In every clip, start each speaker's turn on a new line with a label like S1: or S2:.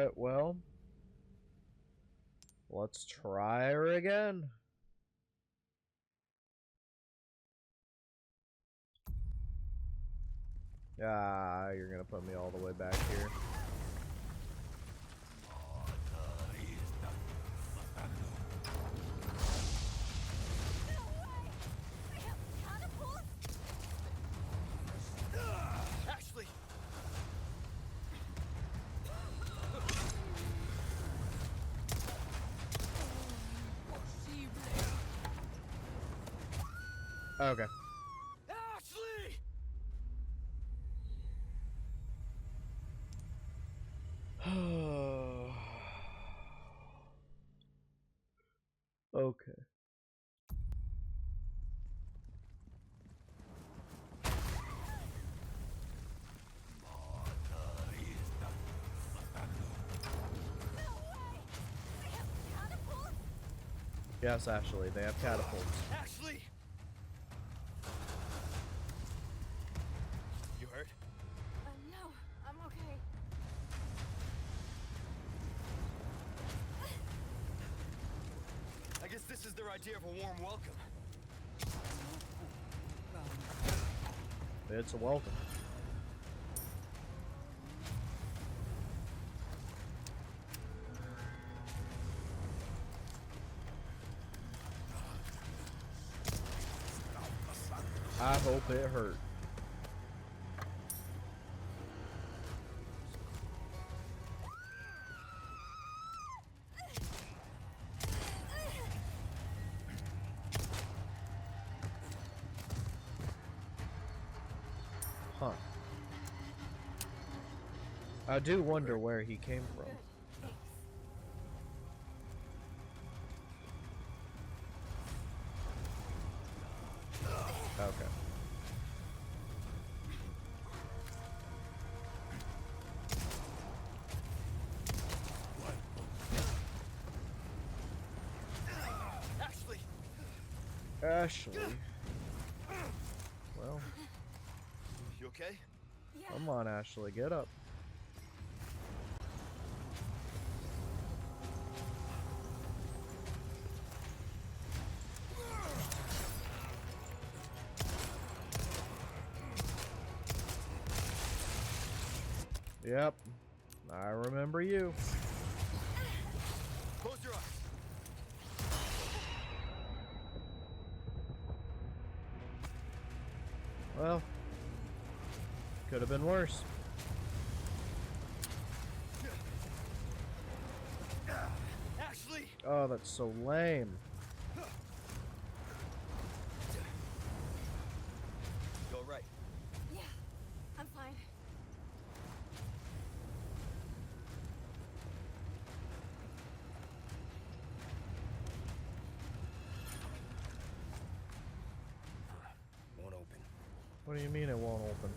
S1: Alright, well. Let's try her again. Ah, you're gonna put me all the way back here.
S2: Ashley!
S1: Okay.
S2: Ashley!
S1: Okay. Yes, Ashley, they have catapults.
S2: Ashley! You hurt?
S3: No, I'm okay.
S2: I guess this is their idea of a warm welcome.
S1: It's a welcome. I hope it hurt. Huh. I do wonder where he came from. Okay.
S2: Ashley!
S1: Ashley. Well,
S2: You okay?
S3: Yeah.
S1: come on, Ashley, get up. Yep. I remember you.
S2: Close your eyes.
S1: Well, could have been worse.
S2: Ashley!
S1: Oh, that's so lame.
S2: You all right?
S3: Yeah, I'm fine.
S2: Won't open.
S1: What do you mean it won't open?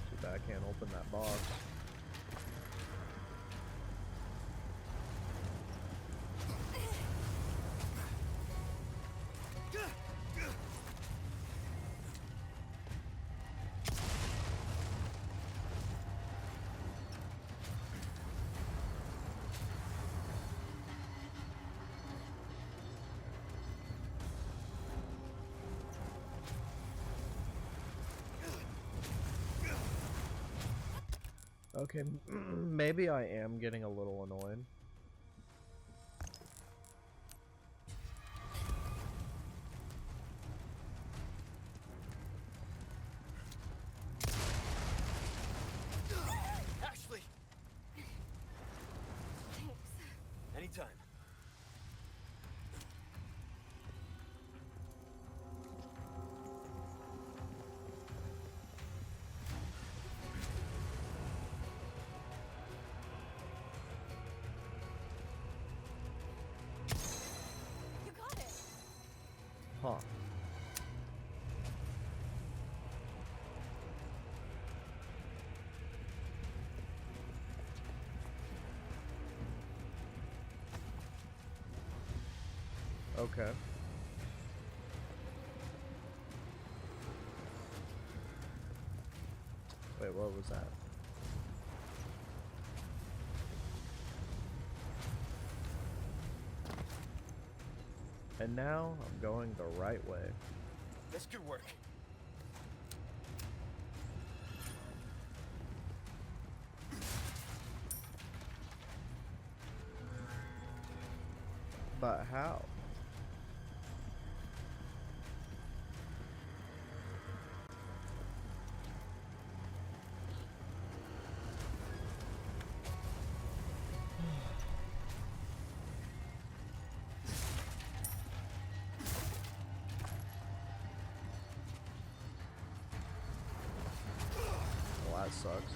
S1: Too bad I can't open that box. Okay, maybe I am getting a little annoyed.
S2: Ashley!
S3: Thanks.
S2: Anytime.
S3: You got it.
S1: Huh. Okay. Wait, what was that? And now I'm going the right way.
S2: This could work.
S1: But how? Well, that sucks.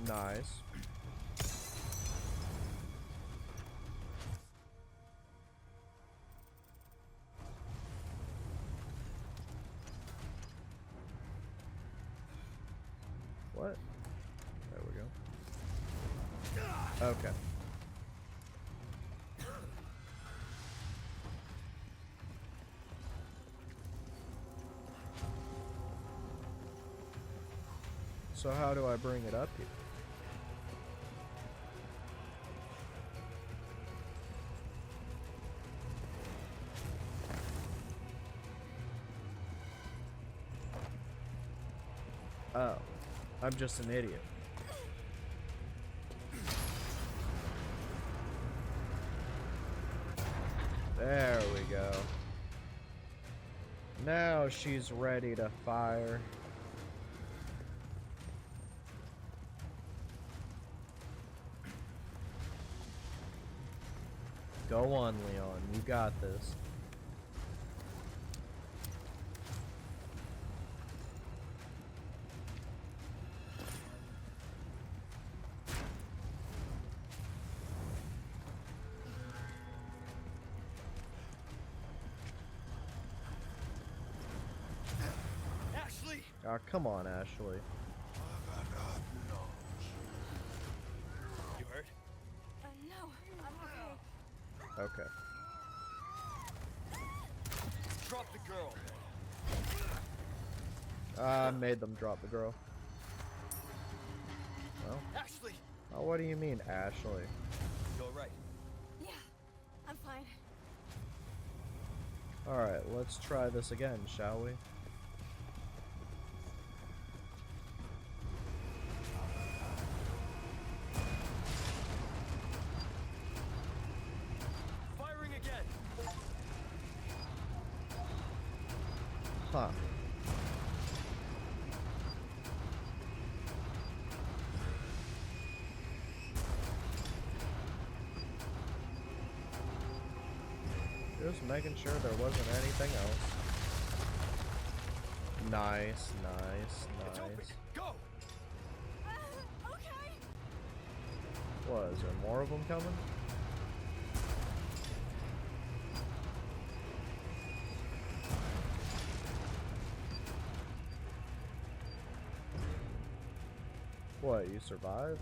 S1: Nice. What? There we go. Okay. So how do I bring it up here? Oh, I'm just an idiot. There we go. Now she's ready to fire. Go on, Leon. You got this.
S2: Ashley!
S1: Ah, come on, Ashley.
S2: You hurt?
S3: No, I'm okay.
S1: Okay.
S2: Drop the girl.
S1: I made them drop the girl. Well,
S2: Ashley!
S1: oh, what do you mean, Ashley?
S2: You alright?
S3: Yeah, I'm fine.
S1: Alright, let's try this again, shall we?
S2: Firing again!
S1: Huh. Just making sure there wasn't anything else. Nice, nice,
S2: It's open!
S1: nice.
S2: Go!
S3: Okay.
S1: What, is there more of them coming? What, you survived?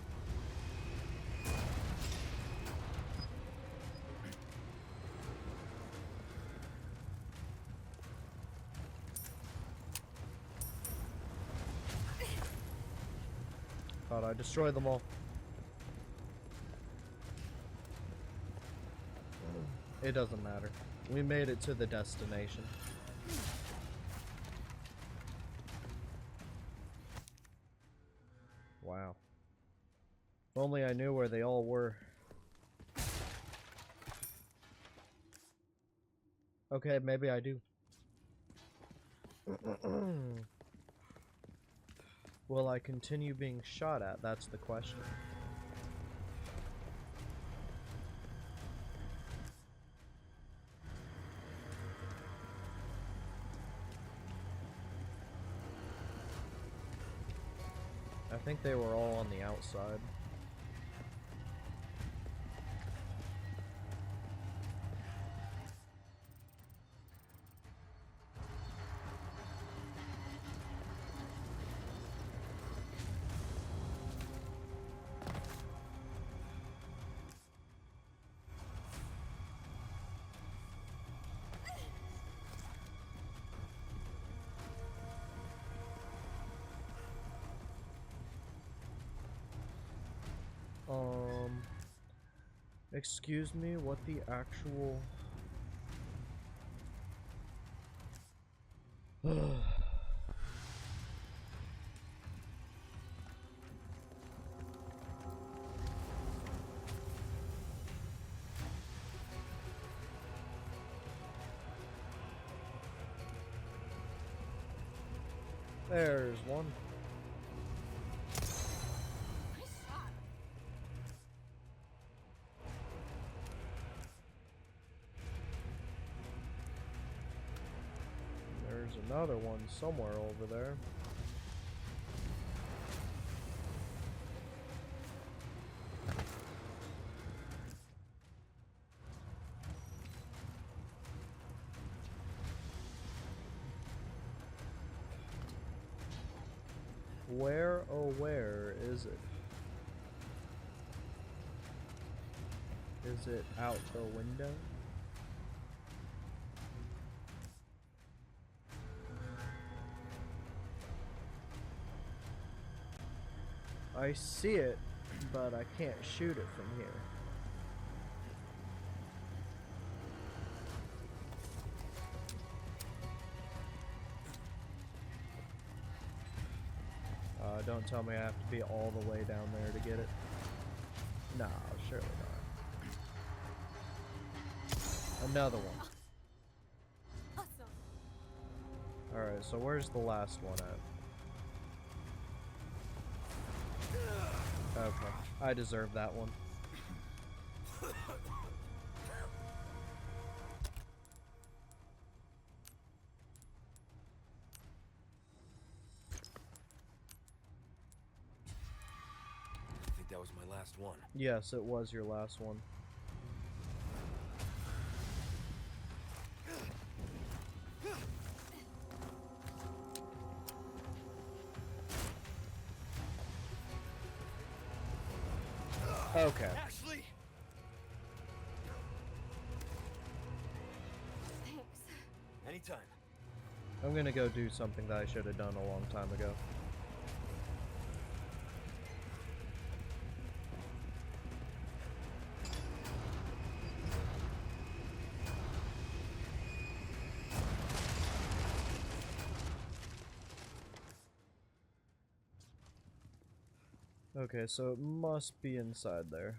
S1: Thought I destroyed them all. It doesn't matter. We made it to the destination. Wow. If only I knew where they all were. Okay, maybe I do. Will I continue being shot at? That's the question. I think they were all on the outside. Excuse me, what the actual... There's one.
S3: Nice shot.
S1: There's another one somewhere over there. Where, oh where is it? Is it out the window? I see it, but I can't shoot it from here. Don't tell me I have to be all the way down there to get it. No, surely not. Another one.
S3: Awesome.
S1: Alright, so where's the last one at? Okay, I deserve that one.
S2: I think that was my last one.
S1: Yes, it was your last one. Okay.
S2: Ashley!
S3: Thanks.
S2: Anytime.
S1: I'm gonna go do something that I should have done a long time ago. Okay, so it must be inside there.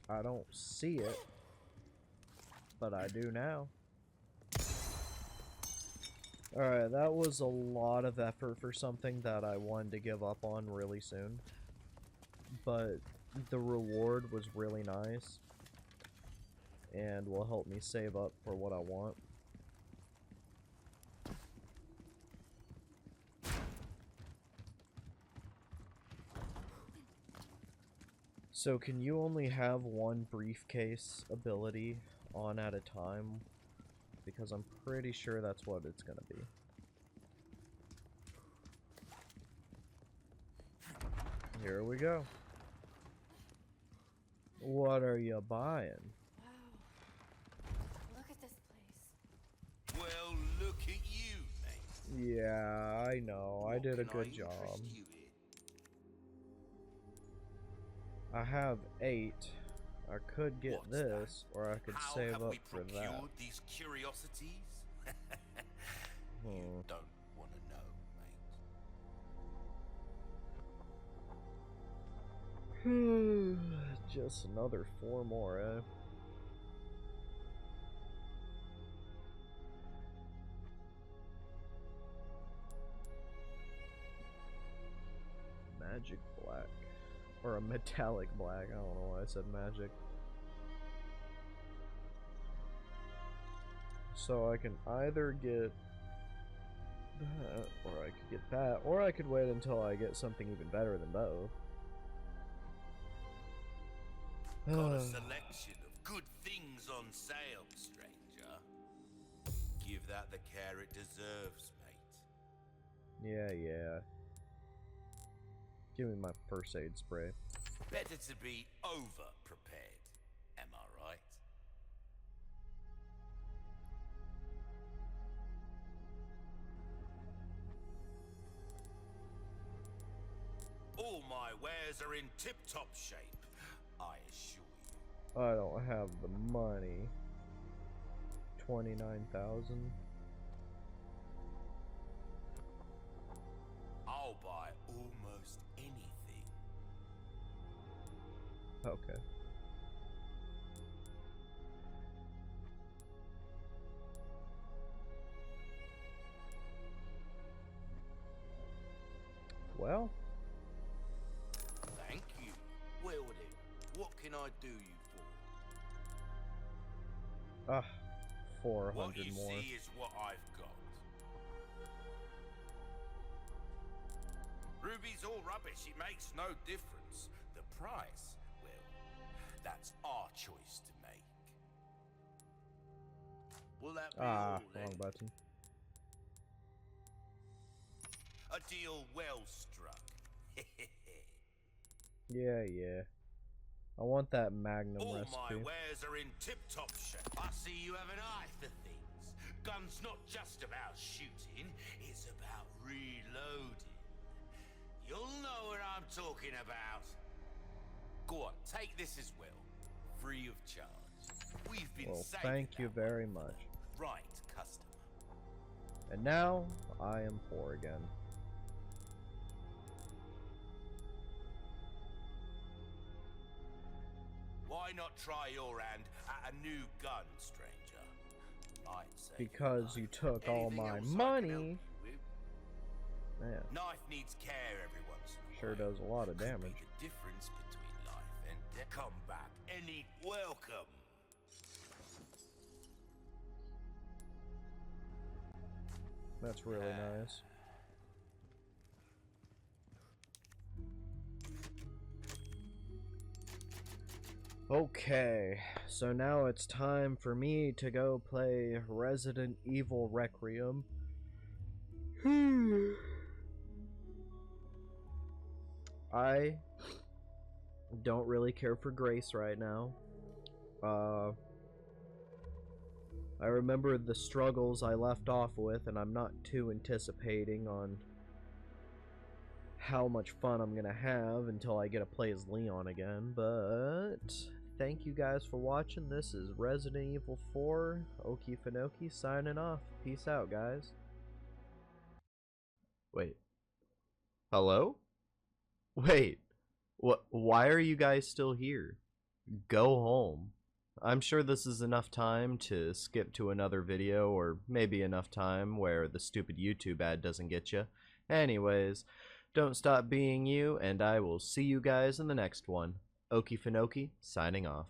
S1: I don't see it, but I do now. Alright, that was a lot of effort for something that I wanted to give up on really soon. But the reward was really nice. And will help me save up for what I want. So can you only have one briefcase ability on at a time? Because I'm pretty sure that's what it's gonna be. Here we go. What are you buying?
S3: Wow. Look at this place.
S4: Well, look at you, mate.
S1: Yeah, I know. I
S4: What
S1: did a
S4: can
S1: good
S4: I
S1: job.
S4: interest you in?
S1: I have 8. I could get
S4: What's
S1: this, or I could
S4: How
S1: save
S4: have
S1: up
S4: we
S1: for that.
S4: procured these curiosities? You
S1: Hmm.
S4: don't want to know, mate.
S1: Just another 4 more, eh? Magic black. Or a metallic black. I don't know why I said magic. So I can either get that, or I could get that, or I could wait until I get something even better than both.
S4: Got a selection of good things on sale, stranger. Give that the care it deserves, mate.
S1: Yeah. Give me my first aid spray.
S4: Better to be over-prepared, am I right? All my wares are in tip-top shape, I assure you.
S1: I don't have the money. 29,000.
S4: I'll buy almost anything.
S1: Okay. Well,
S4: Thank you. Well then, what can I do you for?
S1: 400
S4: What you
S1: more.
S4: see is what I've got. Ruby's all rubbish, it makes no difference. The price, well, that's our choice to make. Will that be all then?
S1: Wrong button.
S4: A deal well struck.
S1: Yeah. I want that Magnum
S4: All
S1: recipe.
S4: my wares are in tip-top shape. I see you have an eye for things. Gun's not just about shooting, it's about reloading. You'll know what I'm talking about. Go on, take this as well. Free of charge. We've been
S1: Well,
S4: saving
S1: thank you
S4: that
S1: very
S4: one.
S1: much.
S4: Right, customer.
S1: And now, I am poor again.
S4: Why not try your hand at a new gun, stranger? Might save
S1: Because
S4: your
S1: you
S4: life.
S1: took all
S4: Anything
S1: my
S4: else I can
S1: money.
S4: help you with?
S1: Man,
S4: Knife needs care every once in a
S1: sure
S4: while.
S1: does a lot of
S4: Could be
S1: damage.
S4: the difference between life and death. Come back. Any welcome.
S1: That's really nice. Okay, so now it's time for me to go play Resident Evil Requiem. I don't really care for Grace right now. I remember the struggles I left off with, and I'm not too anticipating on how much fun I'm gonna have until I get to play as Leon again, but thank you guys for watching. This is Resident Evil 4, Okie Finoki signing off. Peace out, guys. Wait. Hello? Wait. What? Why are you guys still here? Go home. I'm sure this is enough time to skip to another video, or maybe enough time where the stupid YouTube ad doesn't get you. Anyways, don't stop being you, and I will see you guys in the next one. Okie Finoki, signing off.